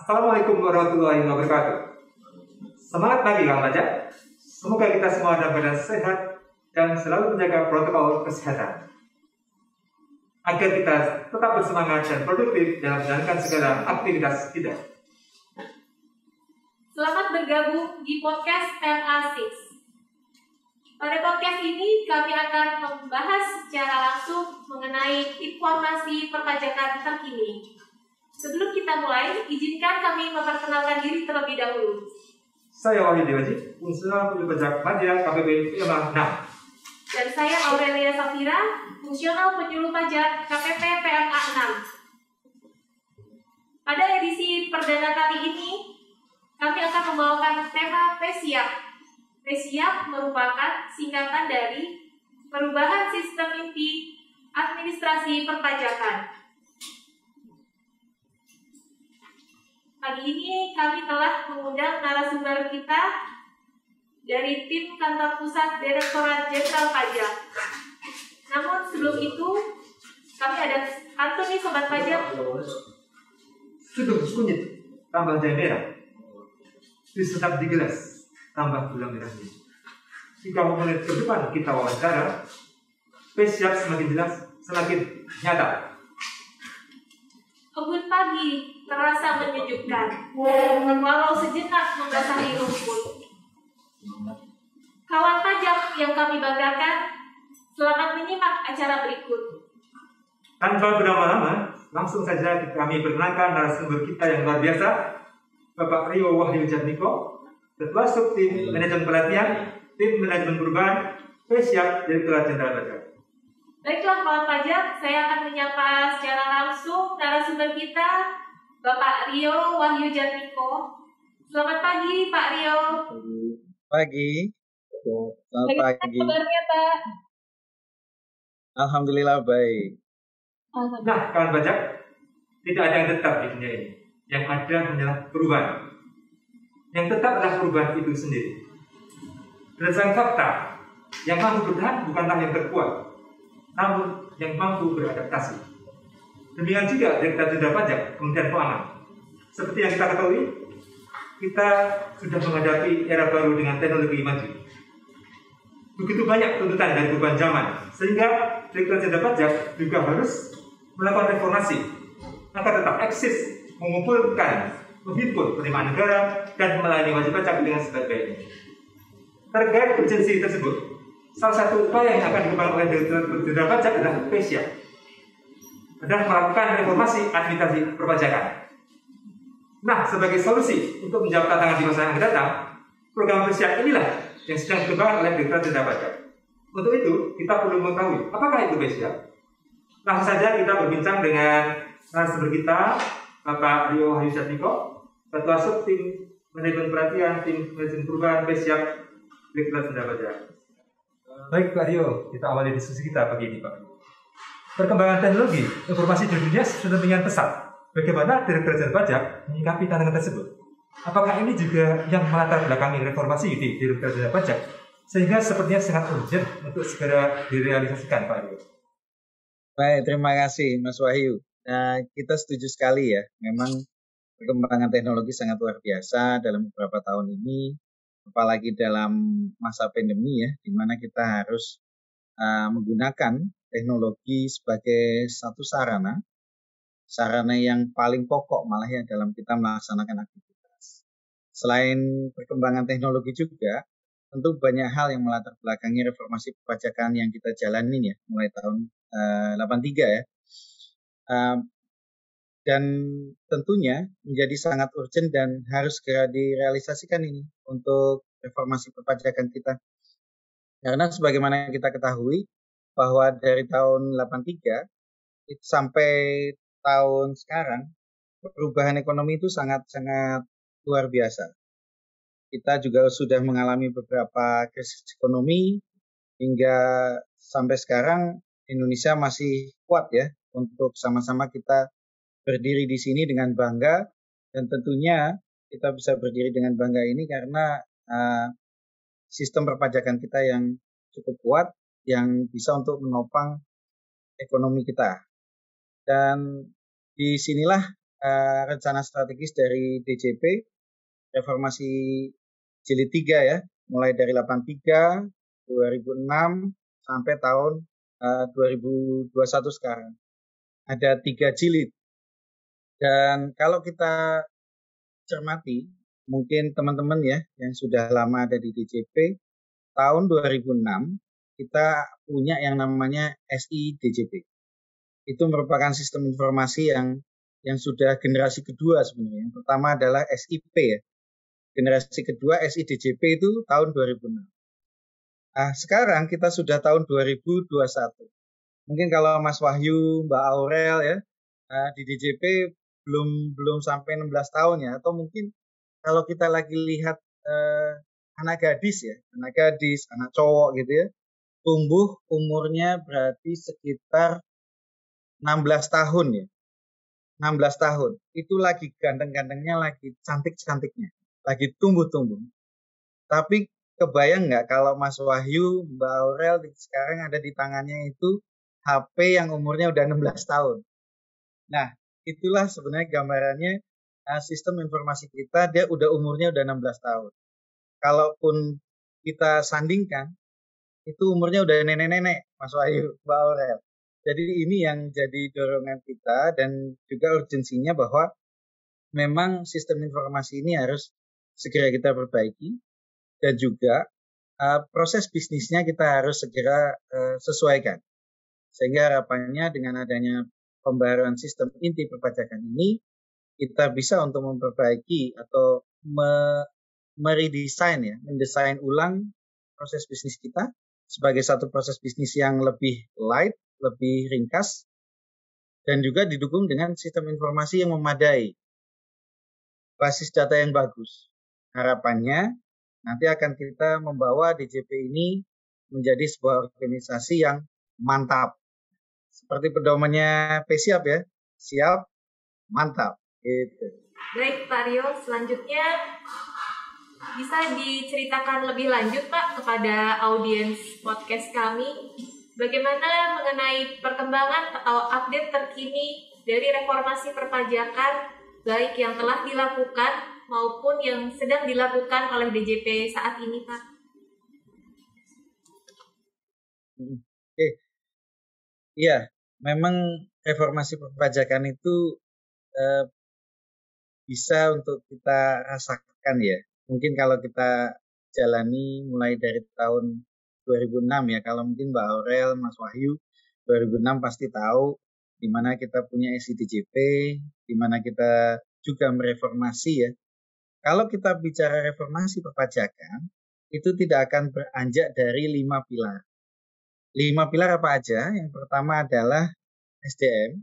Assalamualaikum warahmatullahi wabarakatuh. Semangat pagi Kang Pajak. Semoga kita semua dalam keadaan sehat dan selalu menjaga protokol kesehatan agar kita tetap bersemangat dan produktif dalam menjalankan segala aktivitas kita. Selamat bergabung di podcast MA6. Pada podcast ini kami akan membahas secara langsung mengenai informasi perpajakan terkini. Sebelum kita mulai, izinkan kami memperkenalkan diri terlebih dahulu. Saya Wahyu Dewaji, Fungsional Penyuluh Pajak Madya KPP PMA 6. Dan saya Aurelia Safira, Fungsional Penyuluh Pajak KPP PMA 6. Pada edisi perdana kali ini, kami akan membawakan tema PSIAP. PSIAP merupakan singkatan dari Perubahan Sistem Inti Administrasi Perpajakan. Pagi ini kami telah mengundang narasumber kita dari tim kantor pusat Direktorat Jenderal Pajak. Namun sebelum itu, kami ada Antoni Sobat Pajak. Sudah kunyit, tambah jahe merah. Disedap di gelas, tambah gula merahnya. 30 menit ke depan kita wawancara, PSIAP semakin jelas, semakin nyata. Embun pagi terasa menyejukkan, walau sejenak membasahi rumput. Kawan pajak yang kami banggakan, selamat menyimak acara berikut. Tanpa berlama-lama, langsung saja kami perkenalkan narasumber kita yang luar biasa, Bapak Rio Wahyu Jatmiko, Ketua Subtim Manajemen Pelatihan, Tim Manajemen Perubahan, PSIAP Direktorat Jenderal Pajak. Baiklah kawan pajak, saya akan menyapa secara langsung narasumber kita, Bapak Rio Wahyu Jatmiko. Selamat pagi Pak Rio. Pagi. Selamat Bagaimana pagi. kabarnya Pak? Alhamdulillah baik. Nah, kawan pajak, tidak ada yang tetap di dunia ini. Yang ada hanyalah perubahan. Yang tetap adalah perubahan itu sendiri. Berdasarkan fakta, yang mampu bertahan bukanlah yang terkuat, namun yang mampu beradaptasi. Demikian juga Direktorat Jenderal Pajak, Kementerian Keuangan. Seperti yang kita ketahui, kita sudah menghadapi era baru dengan teknologi maju. Begitu banyak tuntutan dari perubahan zaman, sehingga Direktorat Jenderal Pajak juga harus melakukan reformasi agar tetap eksis, mengumpulkan, menghimpun penerimaan negara, dan melayani wajib pajak dengan sebaik-baiknya. Terkait urgensi tersebut, salah satu upaya yang akan dikembangkan oleh Direktorat Jenderal Pajak adalah PSIAP, adalah melakukan reformasi administrasi perpajakan. Nah, sebagai solusi untuk menjawab tantangan di masa yang akan datang, program PSIAP inilah yang sedang dikembangkan oleh Direktorat Jenderal Pajak. Untuk itu, kita perlu mengetahui apakah itu PSIAP. Langsung saja kita berbincang dengan narasumber kita, Bapak Rio Wahyu Jatmiko, Ketua Subtim Manajemen Pelatihan, Tim Manajemen Perubahan PSIAP Direktorat Jenderal Pajak. Baik Pak Rio, kita awali diskusi kita pagi ini Pak. Perkembangan teknologi informasi di dunia sudah dengan pesat. Bagaimana Direktorat Jenderal Pajak menyikapi tantangan tersebut? Apakah ini juga yang melatar belakangi reformasi di Direktorat Jenderal Pajak sehingga sepertinya sangat urgent untuk segera direalisasikan Pak Rio? Baik, terima kasih Mas Wahyu. Nah, kita setuju sekali ya. Memang perkembangan teknologi sangat luar biasa dalam beberapa tahun ini, apalagi dalam masa pandemi ya, di mana kita harus menggunakan teknologi sebagai satu sarana yang paling pokok malah ya dalam kita melaksanakan aktivitas. Selain perkembangan teknologi juga, tentu banyak hal yang melatar belakangi reformasi perpajakan yang kita jalanin ya, mulai tahun 83 ya. Dan tentunya menjadi sangat urgent dan harus segera direalisasikan ini untuk reformasi perpajakan kita. Karena sebagaimana yang kita ketahui bahwa dari tahun 83 itu sampai tahun sekarang perubahan ekonomi itu sangat-sangat luar biasa. Kita juga sudah mengalami beberapa krisis ekonomi hingga sampai sekarang Indonesia masih kuat ya untuk sama-sama kita berdiri di sini dengan bangga, dan tentunya kita bisa berdiri dengan bangga ini karena sistem perpajakan kita yang cukup kuat yang bisa untuk menopang ekonomi kita. Dan disinilah rencana strategis dari DJP reformasi jilid 3 ya, mulai dari 83, 2006 sampai tahun 2021 sekarang. Ada 3 jilid. Dan kalau kita cermati, mungkin teman-teman ya yang sudah lama ada di DJP, tahun 2006 kita punya yang namanya SI-DJP. Itu merupakan sistem informasi yang sudah generasi kedua sebenarnya. Yang pertama adalah SIP ya. Generasi kedua SI-DJP itu tahun 2006. Nah, sekarang kita sudah tahun 2021. Mungkin kalau Mas Wahyu, Mbak Aurel ya, di DJP belum sampai 16 tahun ya, atau mungkin kalau kita lagi lihat anak gadis, anak cowok gitu ya, tumbuh umurnya berarti sekitar 16 tahun ya. 16 tahun. Itu lagi ganteng-gantengnya, lagi cantik-cantiknya, lagi tumbuh-tumbuh. Tapi kebayang nggak kalau Mas Wahyu, Mbak Aurel sekarang ada di tangannya itu HP yang umurnya udah 16 tahun. Nah, itulah sebenarnya gambarannya sistem informasi kita, dia udah umurnya udah 16 tahun. Kalaupun kita sandingkan, itu umurnya udah nenek-nenek, Mas Wahyu, Mbak Aurel. Jadi ini yang jadi dorongan kita dan juga urgensinya bahwa memang sistem informasi ini harus segera kita perbaiki dan juga proses bisnisnya kita harus segera sesuaikan. Sehingga harapannya dengan adanya pembaruan sistem inti perpajakan ini, kita bisa untuk memperbaiki atau meredesain ya, mendesain ulang proses bisnis kita sebagai satu proses bisnis yang lebih light, lebih ringkas, dan juga didukung dengan sistem informasi yang memadai, basis data yang bagus. Harapannya nanti akan kita membawa DJP ini menjadi sebuah organisasi yang mantap. Seperti pedomannya PSIAP ya, siap, mantap. Gitu. Baik Pak Rio, selanjutnya bisa diceritakan lebih lanjut Pak kepada audiens podcast kami bagaimana mengenai perkembangan atau update terkini dari reformasi perpajakan baik yang telah dilakukan maupun yang sedang dilakukan oleh DJP saat ini Pak. Oke. Iya, memang reformasi perpajakan itu bisa untuk kita rasakan ya. Mungkin kalau kita jalani mulai dari tahun 2006 ya, kalau mungkin Mbak Aurel, Mas Wahyu 2006 pasti tahu di mana kita punya SI-DJP, di mana kita juga mereformasi ya. Kalau kita bicara reformasi perpajakan, itu tidak akan beranjak dari 5 pilar. 5 pilar apa aja? Yang pertama adalah SDM,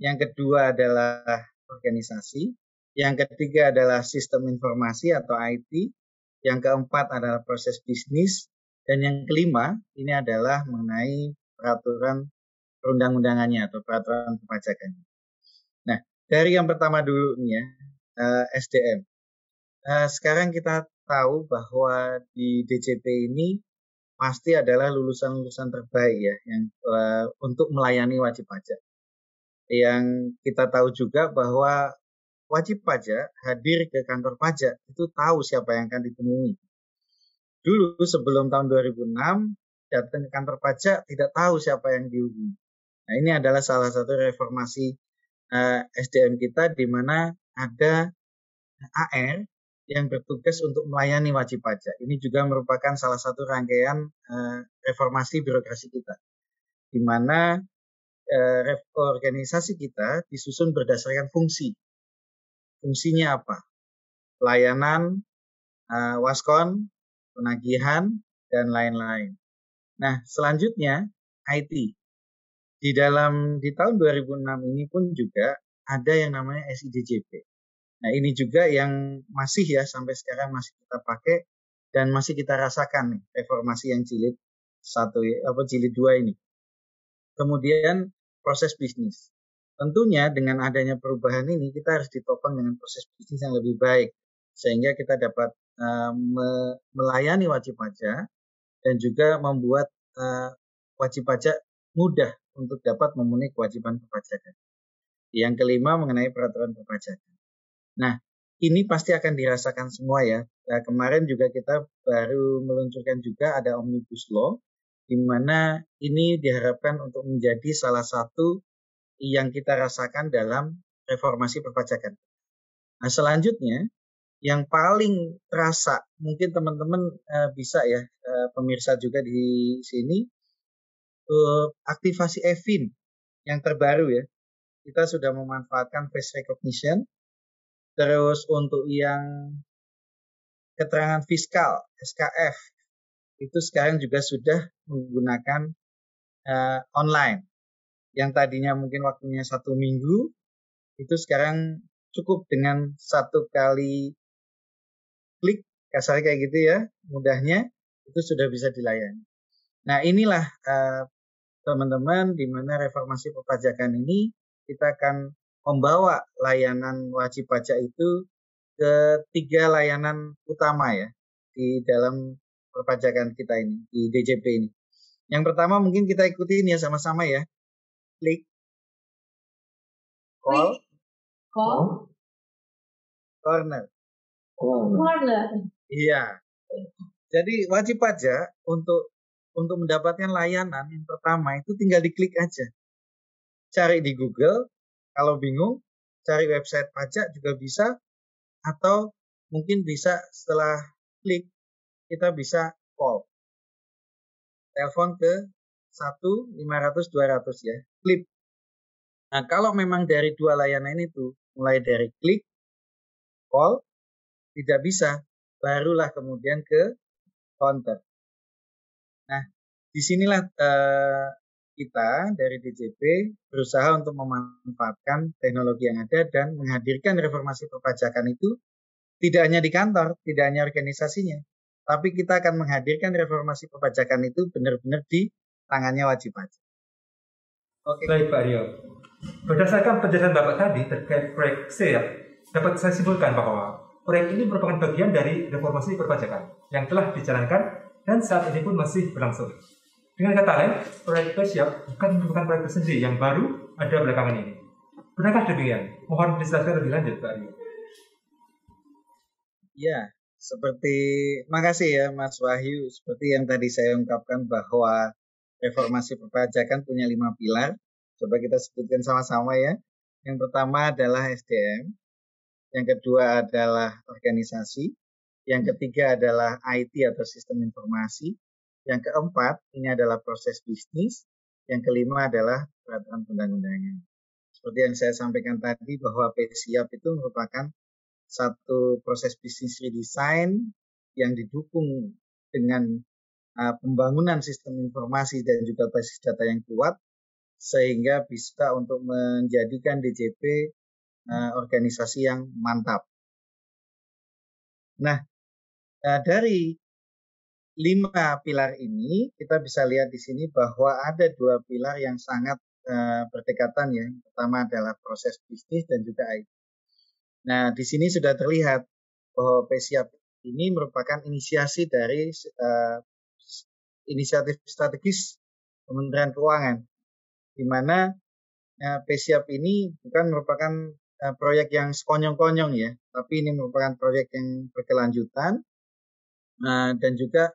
yang kedua adalah organisasi, yang ketiga adalah sistem informasi atau IT, yang keempat adalah proses bisnis, dan yang kelima ini adalah mengenai peraturan perundang-undangannya atau peraturan perpajakannya. Nah, dari yang pertama dulu nih ya, SDM. Sekarang kita tahu bahwa di DJP ini pasti adalah lulusan-lulusan terbaik ya yang untuk melayani wajib pajak. Yang kita tahu juga bahwa wajib pajak hadir ke kantor pajak itu tahu siapa yang akan ditemui. Dulu sebelum tahun 2006 datang ke kantor pajak tidak tahu siapa yang dihubungi. Nah, ini adalah salah satu reformasi SDM kita di mana ada AR yang bertugas untuk melayani wajib pajak. Ini juga merupakan salah satu rangkaian reformasi birokrasi kita, di mana organisasi kita disusun berdasarkan fungsi. Fungsinya apa? Pelayanan, waskon, penagihan, dan lain-lain. Nah, selanjutnya IT. Di tahun 2006 ini pun juga ada yang namanya SI-DJP. Nah, ini juga yang masih ya sampai sekarang masih kita pakai dan masih kita rasakan nih reformasi yang jilid 2 ini. Kemudian proses bisnis. Tentunya dengan adanya perubahan ini kita harus ditopang dengan proses bisnis yang lebih baik sehingga kita dapat melayani wajib pajak dan juga membuat wajib pajak mudah untuk dapat memenuhi kewajiban perpajakan. Yang kelima mengenai peraturan perpajakan. Nah, ini pasti akan dirasakan semua ya. Nah, kemarin juga kita baru meluncurkan juga ada Omnibus Law, di mana ini diharapkan untuk menjadi salah satu yang kita rasakan dalam reformasi perpajakan. Nah, selanjutnya yang paling terasa, mungkin teman-teman bisa ya, pemirsa juga di sini, aktivasi eVIN yang terbaru ya. Kita sudah memanfaatkan face recognition. Terus untuk yang keterangan fiskal, SKF, itu sekarang juga sudah menggunakan online. Yang tadinya mungkin waktunya 1 minggu, itu sekarang cukup dengan 1 kali klik, kasarnya kayak gitu ya, mudahnya, itu sudah bisa dilayani. Nah inilah teman-teman, di mana reformasi perpajakan ini kita akan membawa layanan wajib pajak itu ke 3 layanan utama ya di dalam perpajakan kita ini, di DJP ini. Yang pertama mungkin kita ikutin ya sama-sama ya. Klik, call, corner. Iya. Jadi wajib pajak untuk mendapatkan layanan yang pertama itu tinggal diklik aja. Cari di Google, kalau bingung cari website pajak juga bisa, atau mungkin bisa setelah klik kita bisa call. Telepon ke 1-500-200 ya, klik. Nah, kalau memang dari 2 layanan itu, mulai dari klik, call, tidak bisa, barulah kemudian ke counter. Nah, disinilah kita dari DJP berusaha untuk memanfaatkan teknologi yang ada dan menghadirkan reformasi perpajakan itu tidak hanya di kantor, tidak hanya organisasinya, tapi kita akan menghadirkan reformasi perpajakan itu benar-benar di tangannya wajib pajak. Oke. Baik Pak Rio, berdasarkan penjelasan Bapak tadi terkait proyek C ya, dapat saya simpulkan bahwa proyek ini merupakan bagian dari reformasi perpajakan yang telah dijalankan dan saat ini pun masih berlangsung. Dengan kata lain, proyek PSIAP bukan merupakan proyek tersendiri yang baru ada belakangan ini. Benarkah demikian? Mohon dijelaskan lebih lanjut, Pak Rio. Ya, makasih ya Mas Wahyu. Seperti yang tadi saya ungkapkan bahwa reformasi perpajakan punya 5 pilar. Coba kita sebutkan sama-sama ya. Yang pertama adalah SDM. Yang kedua adalah organisasi. Yang ketiga adalah IT atau sistem informasi. Yang keempat, ini adalah proses bisnis. Yang kelima adalah peraturan undang-undangan. Seperti yang saya sampaikan tadi bahwa PSIAP itu merupakan satu proses bisnis redesign yang didukung dengan pembangunan sistem informasi dan juga basis data yang kuat, sehingga bisa untuk menjadikan DJP organisasi yang mantap. Nah, dari 5 pilar ini kita bisa lihat di sini bahwa ada 2 pilar yang sangat berdekatan ya. Pertama adalah proses bisnis dan juga IT. Nah, di sini sudah terlihat bahwa PSIAP ini merupakan inisiasi dari inisiatif strategis Kementerian Keuangan, di mana PSIAP ini bukan merupakan proyek yang sekonyong-konyong ya, tapi ini merupakan proyek yang berkelanjutan dan juga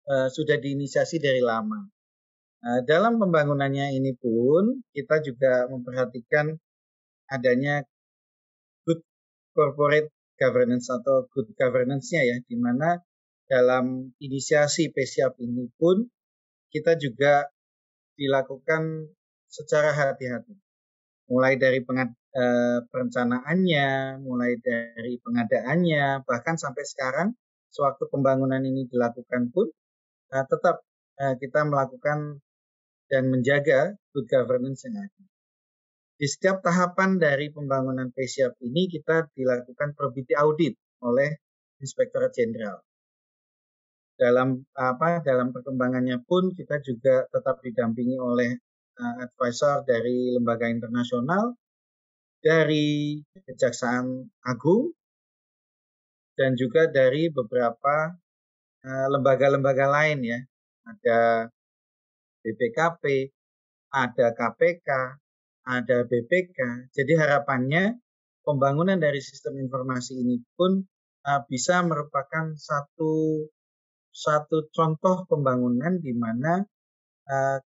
sudah diinisiasi dari lama. Dalam pembangunannya ini pun kita juga memperhatikan adanya good corporate governance atau good governance-nya ya, di mana dalam inisiasi PSIAP ini pun kita juga dilakukan secara hati-hati. Mulai dari perencanaannya, mulai dari pengadaannya, bahkan sampai sekarang sewaktu pembangunan ini dilakukan pun tetap kita melakukan dan menjaga good governance yang ada. Di setiap tahapan dari pembangunan PSIAP ini kita dilakukan probity audit oleh Inspektorat Jenderal. Dalam perkembangannya pun kita juga tetap didampingi oleh advisor dari lembaga internasional, dari Kejaksaan Agung, dan juga dari beberapa lembaga-lembaga lain ya. Ada BPKP, ada KPK, ada BPK. Jadi harapannya pembangunan dari sistem informasi ini pun bisa merupakan satu contoh pembangunan di mana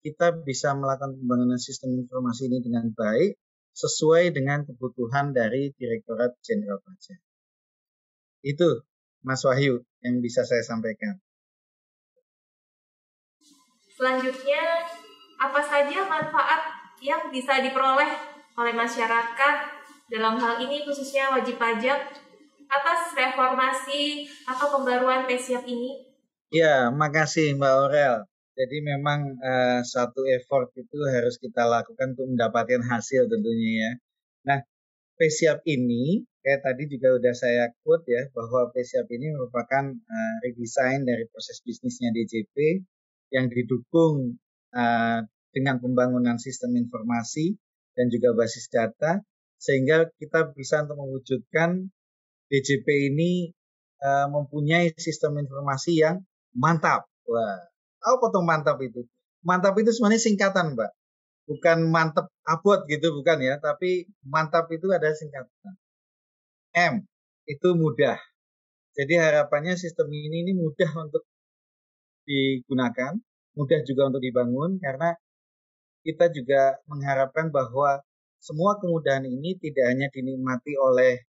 kita bisa melakukan pembangunan sistem informasi ini dengan baik sesuai dengan kebutuhan dari Direktorat Jenderal Pajak. Itu Mas Wahyu yang bisa saya sampaikan. Selanjutnya, apa saja manfaat yang bisa diperoleh oleh masyarakat dalam hal ini khususnya wajib pajak atas reformasi atau pembaruan PSIAP ini? Ya, makasih Mbak Aurel. Jadi memang satu effort itu harus kita lakukan untuk mendapatkan hasil tentunya ya. Nah, PSIAP ini, kayak tadi juga udah saya quote ya, bahwa PSIAP ini merupakan redesign dari proses bisnisnya DJP yang didukung dengan pembangunan sistem informasi dan juga basis data, sehingga kita bisa untuk mewujudkan DJP ini mempunyai sistem informasi yang mantap. Wah, apa tuh mantap itu? Mantap itu sebenarnya singkatan, Mbak. Bukan mantap abot gitu, bukan ya. Tapi mantap itu ada singkatan. M, itu mudah. Jadi harapannya sistem ini mudah untuk digunakan, mudah juga untuk dibangun, karena kita juga mengharapkan bahwa semua kemudahan ini tidak hanya dinikmati oleh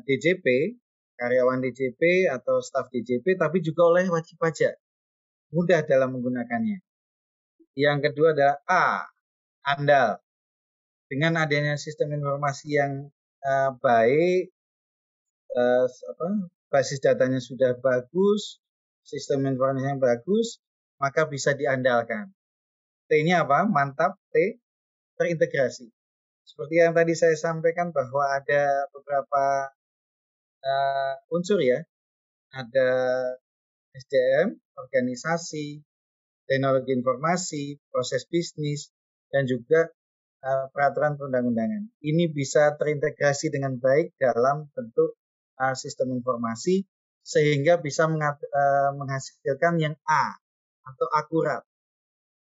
DJP, karyawan DJP atau staf DJP, tapi juga oleh wajib pajak. Mudah dalam menggunakannya. Yang kedua adalah A, andal. Dengan adanya sistem informasi yang baik, basis datanya sudah bagus, sistem informasi yang bagus, maka bisa diandalkan. T-nya apa? Mantap. T, terintegrasi. Seperti yang tadi saya sampaikan bahwa ada beberapa unsur ya. Ada SDM, organisasi, teknologi informasi, proses bisnis, dan juga peraturan perundang-undangan. Ini bisa terintegrasi dengan baik dalam bentuk sistem informasi sehingga bisa menghasilkan yang A atau akurat.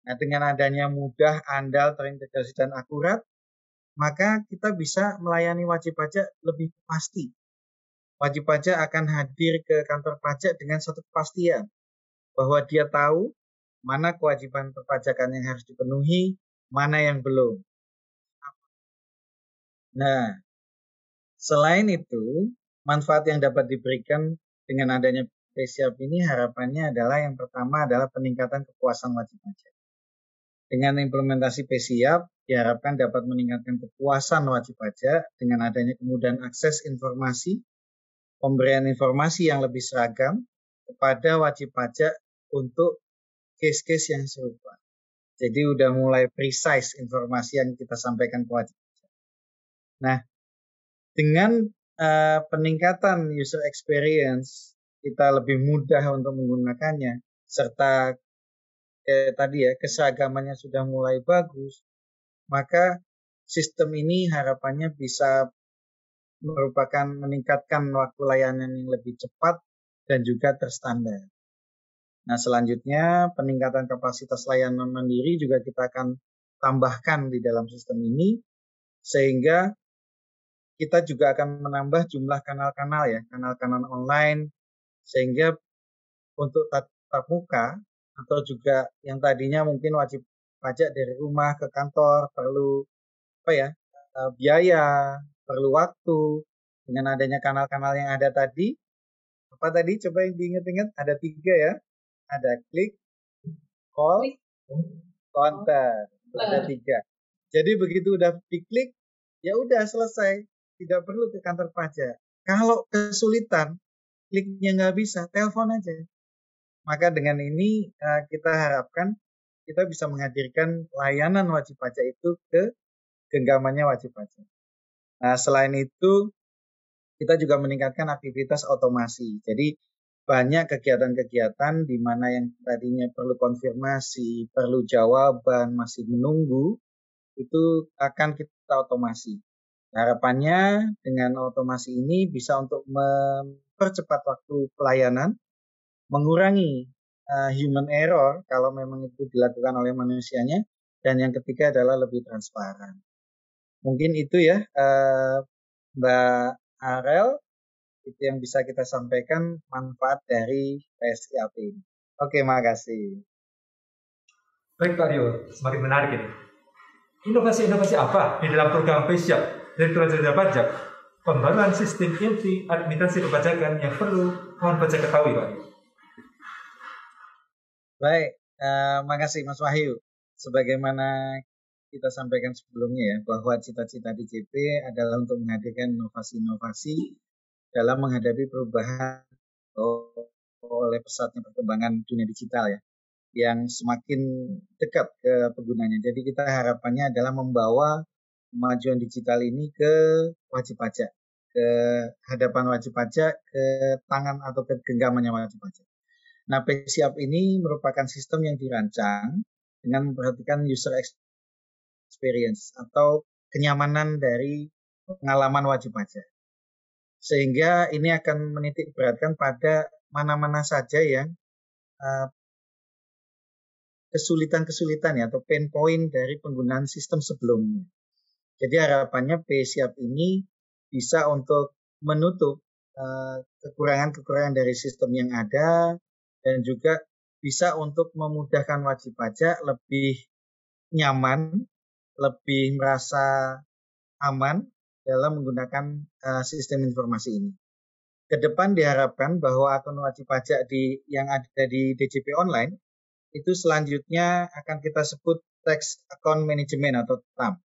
Nah, dengan adanya mudah, andal, terintegrasi, dan akurat, maka kita bisa melayani wajib pajak lebih pasti. Wajib pajak akan hadir ke kantor pajak dengan satu kepastian bahwa dia tahu mana kewajiban perpajakan yang harus dipenuhi, mana yang belum. Nah, selain itu, manfaat yang dapat diberikan dengan adanya PSIAP ini harapannya adalah yang pertama adalah peningkatan kepuasan wajib pajak. Dengan implementasi PSIAP, diharapkan dapat meningkatkan kepuasan wajib pajak dengan adanya kemudahan akses informasi, pemberian informasi yang lebih seragam kepada wajib pajak untuk case-case yang serupa. Jadi udah mulai precise informasi yang kita sampaikan ke wajib pajak. Nah, dengan peningkatan user experience, kita lebih mudah untuk menggunakannya, serta tadi ya, keseragamannya sudah mulai bagus, maka sistem ini harapannya bisa merupakan meningkatkan waktu layanan yang lebih cepat dan juga terstandar. Nah, selanjutnya peningkatan kapasitas layanan mandiri juga kita akan tambahkan di dalam sistem ini, sehingga kita juga akan menambah jumlah kanal-kanal ya, kanal-kanal online, sehingga untuk tatap muka atau juga yang tadinya mungkin wajib pajak dari rumah ke kantor perlu biaya, perlu waktu. Dengan adanya kanal-kanal yang ada tadi, apa tadi coba yang diingat-ingat, ada 3 ya, ada klik, call, kontak, ada 3. Jadi begitu udah diklik, ya udah selesai, tidak perlu ke kantor pajak. Kalau kesulitan, kliknya nggak bisa, telepon aja. Maka dengan ini kita harapkan kita bisa menghadirkan layanan wajib pajak itu ke genggamannya wajib pajak. Nah, selain itu kita juga meningkatkan aktivitas otomasi. Jadi banyak kegiatan-kegiatan di mana yang tadinya perlu konfirmasi, perlu jawaban, masih menunggu, itu akan kita otomasi. Harapannya dengan otomasi ini bisa untuk mempercepat waktu pelayanan, mengurangi human error kalau memang itu dilakukan oleh manusianya, dan yang ketiga adalah lebih transparan. Mungkin itu ya, Mbak Arel, itu yang bisa kita sampaikan manfaat dari PSIAP ini. Oke, makasih. Baik Pak Rio, semakin menarik ini. Inovasi-inovasi apa di dalam program PSIAP Direktorat Jenderal Pajak pembaruan sistem inti administrasi perpajakan yang perlu kawan pajak ketahui, Pak? Baik, makasih Mas Wahyu. Sebagaimana kita sampaikan sebelumnya ya, bahwa cita-cita DJP adalah untuk menghadirkan inovasi-inovasi dalam menghadapi perubahan oleh pesatnya perkembangan dunia digital ya, yang semakin dekat ke penggunanya. Jadi kita harapannya adalah membawa kemajuan digital ini ke wajib pajak, ke hadapan wajib pajak, ke tangan atau ke genggamannya wajib pajak. Nah, PSIAP ini merupakan sistem yang dirancang dengan memperhatikan user experience atau kenyamanan dari pengalaman wajib pajak. Sehingga ini akan menitik beratkan pada mana-mana saja yang kesulitan-kesulitan ya, atau pain point dari penggunaan sistem sebelumnya. Jadi harapannya PSIAP ini bisa untuk menutup kekurangan-kekurangan dari sistem yang ada, dan juga bisa untuk memudahkan wajib pajak lebih nyaman, lebih merasa aman dalam menggunakan sistem informasi ini. Ke depan diharapkan bahwa akun wajib pajak yang ada di DJP Online itu selanjutnya akan kita sebut Tax Account Management atau TAM.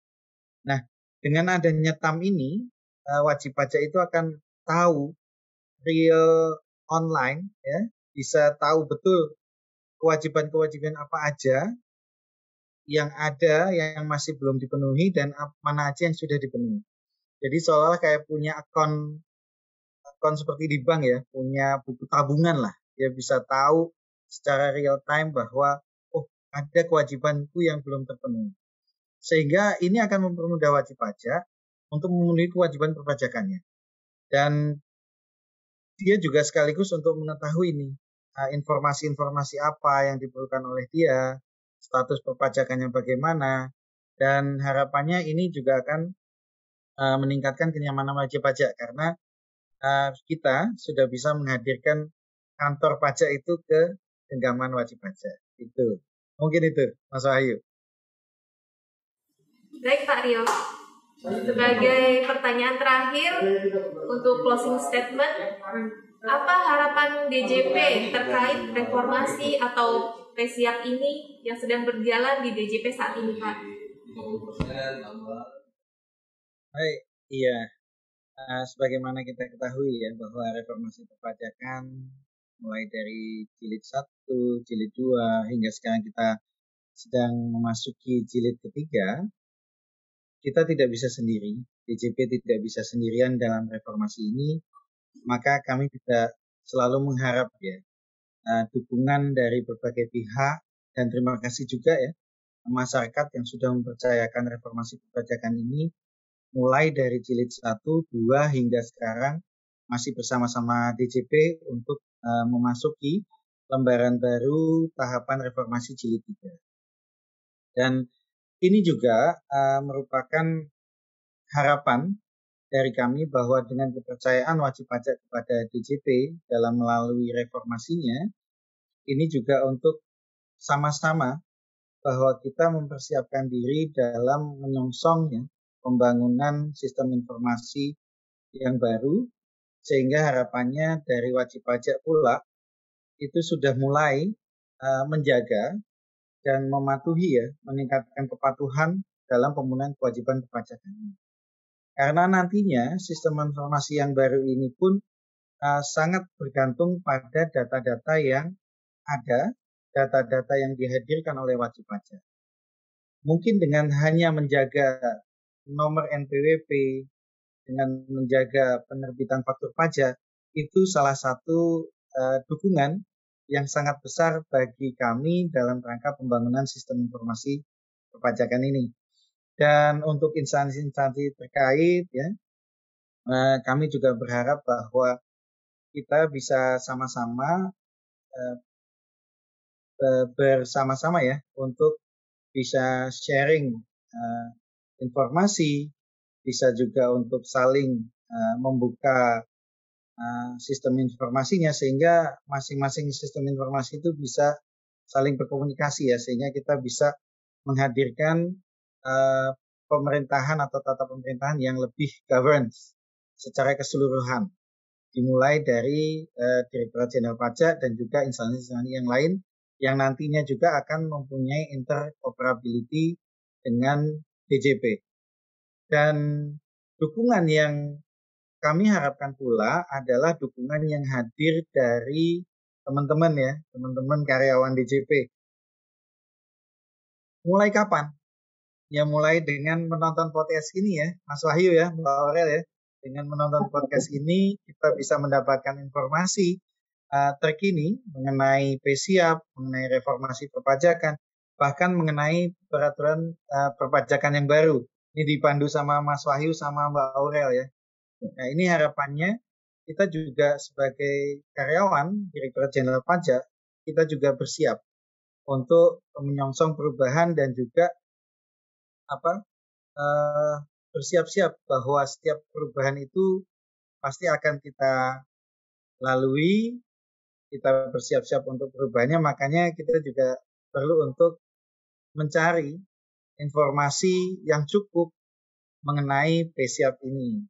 Nah, dengan adanya TAM ini, wajib pajak itu akan tahu real online, ya, bisa tahu betul kewajiban-kewajiban apa aja yang ada yang masih belum dipenuhi dan mana aja yang sudah dipenuhi. Jadi seolah kayak punya akun seperti di bank ya, punya buku tabungan lah. Dia bisa tahu secara real time bahwa ada kewajibanku yang belum terpenuhi. Sehingga ini akan mempermudah wajib pajak untuk memenuhi kewajiban perpajakannya. Dan dia juga sekaligus untuk mengetahui nih informasi-informasi apa yang diperlukan oleh dia, status perpajakannya bagaimana, dan harapannya ini juga akan meningkatkan kenyamanan wajib pajak karena kita sudah bisa menghadirkan kantor pajak itu ke genggaman wajib pajak. Itu mungkin itu, Mas Wahyu. Baik Pak Rio, sebagai pertanyaan terakhir untuk closing statement, apa harapan DJP terkait reformasi atau PSIAP ini yang sedang berjalan di DJP saat ini, Pak? Baik, iya. Sebagaimana kita ketahui ya, bahwa reformasi perpajakan mulai dari jilid 1, jilid 2, hingga sekarang kita sedang memasuki jilid ketiga, kita tidak bisa sendiri, DJP tidak bisa sendirian dalam reformasi ini, maka kami juga selalu mengharap ya dukungan dari berbagai pihak, dan terima kasih juga ya masyarakat yang sudah mempercayakan reformasi perpajakan ini mulai dari jilid 1, 2 hingga sekarang masih bersama-sama DJP untuk memasuki lembaran baru tahapan reformasi jilid 3. Dan ini juga merupakan harapan dari kami bahwa dengan kepercayaan wajib pajak kepada DJP dalam melalui reformasinya, ini juga untuk sama-sama bahwa kita mempersiapkan diri dalam menyongsong pembangunan sistem informasi yang baru, sehingga harapannya dari wajib pajak pula itu sudah mulai menjaga dan mematuhi meningkatkan kepatuhan dalam pemenuhan kewajiban perpajakannya. Karena nantinya sistem informasi yang baru ini pun sangat bergantung pada data-data yang ada, data-data yang dihadirkan oleh wajib pajak. Mungkin dengan hanya menjaga nomor NPWP, dengan menjaga penerbitan faktur pajak, itu salah satu dukungan yang sangat besar bagi kami dalam rangka pembangunan sistem informasi perpajakan ini. Dan untuk instansi-instansi terkait kami juga berharap bahwa kita bisa sama-sama bersama-sama untuk bisa sharing informasi, bisa juga untuk saling membuka sistem informasinya, sehingga masing-masing sistem informasi itu bisa saling berkomunikasi ya, sehingga kita bisa menghadirkan pemerintahan atau tata pemerintahan yang lebih governance secara keseluruhan, dimulai dari Direktorat Jenderal Pajak dan juga instansi-instansi yang lain yang nantinya juga akan mempunyai interoperability dengan DJP. Dan dukungan yang kami harapkan pula adalah dukungan yang hadir dari teman-teman ya, teman-teman karyawan DJP. Mulai kapan? Ya mulai dengan menonton podcast ini ya, Mas Wahyu ya, Mbak Aurel ya. Dengan menonton podcast ini kita bisa mendapatkan informasi terkini mengenai PSIAP, mengenai reformasi perpajakan, bahkan mengenai peraturan perpajakan yang baru. Ini dipandu sama Mas Wahyu sama Mbak Aurel ya. Nah, ini harapannya kita juga sebagai karyawan Direktorat Jenderal Pajak, kita juga bersiap untuk menyongsong perubahan dan juga bersiap-siap bahwa setiap perubahan itu pasti akan kita lalui, kita bersiap-siap untuk perubahannya, makanya kita juga perlu untuk mencari informasi yang cukup mengenai PSIAP ini.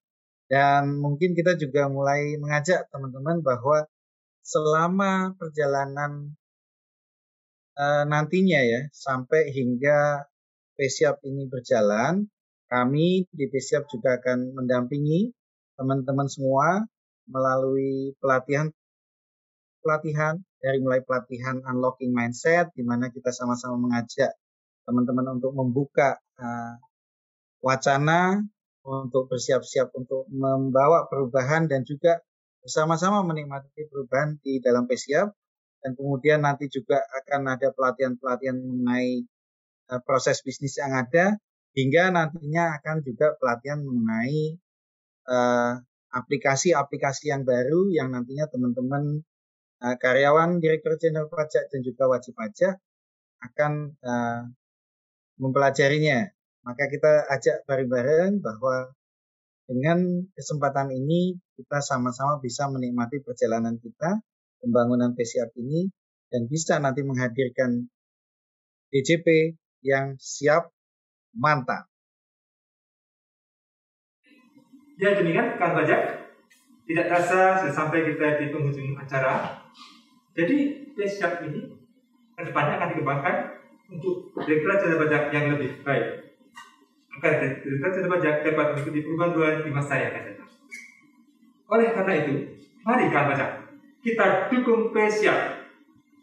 Dan mungkin kita juga mulai mengajak teman-teman bahwa selama perjalanan nantinya ya, sampai hingga PSIAP ini berjalan, kami di PSIAP juga akan mendampingi teman-teman semua melalui pelatihan dari mulai pelatihan unlocking mindset, di mana kita sama-sama mengajak teman-teman untuk membuka wacana untuk bersiap-siap untuk membawa perubahan dan juga bersama-sama menikmati perubahan di dalam PSIAP. Dan kemudian nanti juga akan ada pelatihan-pelatihan mengenai proses bisnis yang ada, hingga nantinya akan juga pelatihan mengenai aplikasi-aplikasi yang baru yang nantinya teman-teman karyawan Direktur Jenderal Pajak dan juga wajib pajak akan mempelajarinya. Maka kita ajak bareng-bareng bahwa dengan kesempatan ini kita sama-sama bisa menikmati perjalanan kita, pembangunan PSIAP ini, dan bisa nanti menghadirkan DJP yang siap mantap. Ya demikian kan pajak. Tidak terasa sudah sampai kita di penghujung acara. Jadi PSIAP ini kedepannya akan dikembangkan untuk Direktorat Jenderal Pajak yang lebih baik. Agar Direktorat Jenderal Pajak dapat mengikuti perubahan-perubahan di masa yang akan datang. Oleh karena itu, mari kan pajak kita dukung PSIAP.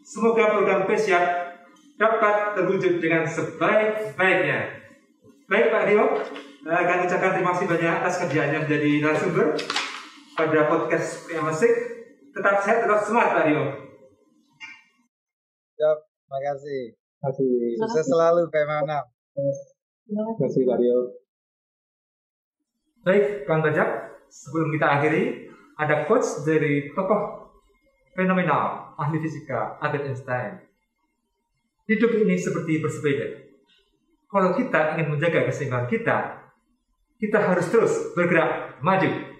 Semoga program PSIAP dapat terwujud dengan sebaik-baiknya. Baik Pak Rio, akan ucapkan terima kasih banyak atas kerjaannya menjadi narasumber pada podcast yang masih. Tetap sehat, tetap semangat Pak Rio. Siap, terima kasih. Sukses selalu Pak Manap. Terima kasih Pak Rio. Baik, kawan pajak, sebelum kita akhiri, ada quotes dari tokoh fenomenal ahli fisika Albert Einstein. Hidup ini seperti bersepeda. Kalau kita ingin menjaga keseimbangan kita harus terus bergerak maju.